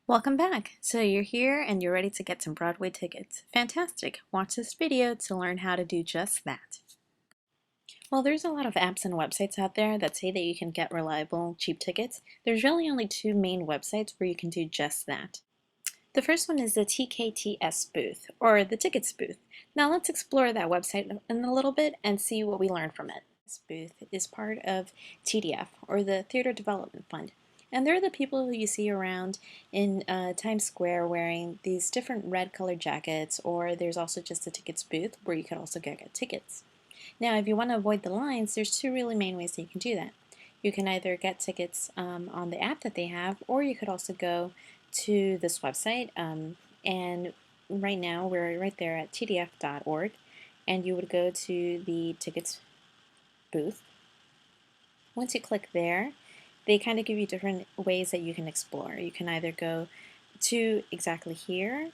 Welcome back! So you're here and you're ready to get some Broadway tickets. Fantastic! Watch this video to learn how to do just that. Well, there's a lot of apps and websites out there that say that you can get reliable, cheap tickets. There's really only two main websites where you can do just that. The first one is the TKTS booth, or the Tickets booth. Now let's explore that website in a little bit and see what we learn from it. This booth is part of TDF, or the Theater Development Fund. And they're the people who you see around in Times Square wearing these different red colored jackets, or there's also just a tickets booth where you could also get tickets. Now, if you want to avoid the lines, there's two really main ways that you can do that. You can either get tickets on the app that they have, or you could also go to this website, and right now we're right there at tdf.org, and you would go to the tickets booth. Once you click there, they kind of give you different ways that you can explore. You can either go to exactly here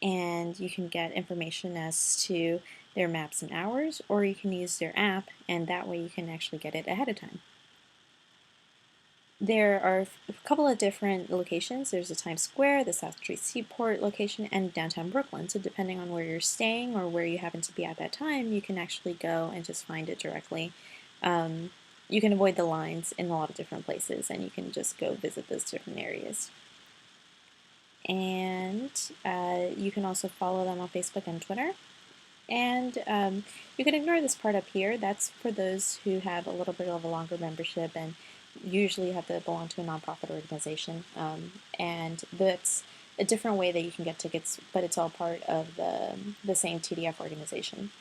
and you can get information as to their maps and hours, or you can use their app, and that way you can actually get it ahead of time. There are a couple of different locations. There's the Times Square, the South Street Seaport location, and downtown Brooklyn. So depending on where you're staying or where you happen to be at that time, you can actually go and just find it directly. You can avoid the lines in a lot of different places, and you can just go visit those different areas. And you can also follow them on Facebook and Twitter. And you can ignore this part up here. That's for those who have a little bit of a longer membership and usually have to belong to a nonprofit organization. And that's a different way that you can get tickets, but it's all part of the same TDF organization.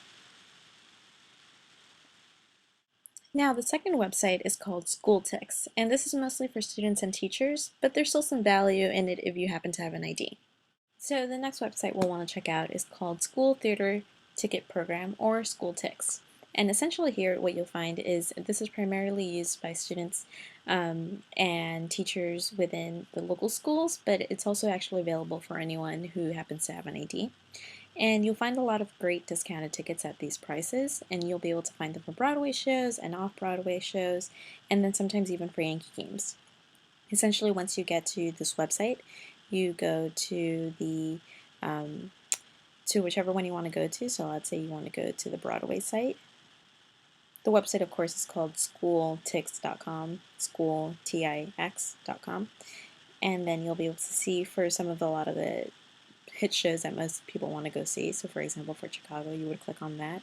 Now, the second website is called SchoolTix, and this is mostly for students and teachers, but there's still some value in it if you happen to have an ID. So the next website we'll want to check out is called School Theater Ticket Program, or SchoolTix. And essentially here what you'll find is this is primarily used by students and teachers within the local schools, but it's also actually available for anyone who happens to have an ID. And you'll find a lot of great discounted tickets at these prices, and you'll be able to find them for Broadway shows and off-Broadway shows, and then sometimes even for Yankee games. Essentially, once you get to this website, you go to the to whichever one you want to go to. So let's say you want to go to the Broadway site. The website, of course, is called schooltix.com, schooltix.com, and then you'll be able to see for a lot of the hit shows that most people want to go see. So for example, for Chicago, you would click on that,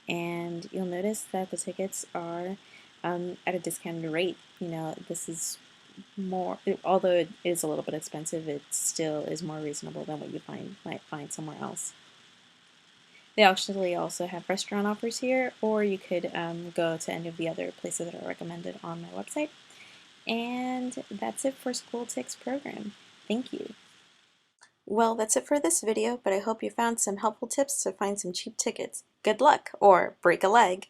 and you'll notice that the tickets are at a discounted rate. You know, this is more, although it is a little bit expensive, it still is more reasonable than what you might find somewhere else. They actually also have restaurant offers here, or you could go to any of the other places that are recommended on my website. And that's it for SchoolTix program. Thank you. Well, that's it for this video, but I hope you found some helpful tips to find some cheap tickets. Good luck, or break a leg!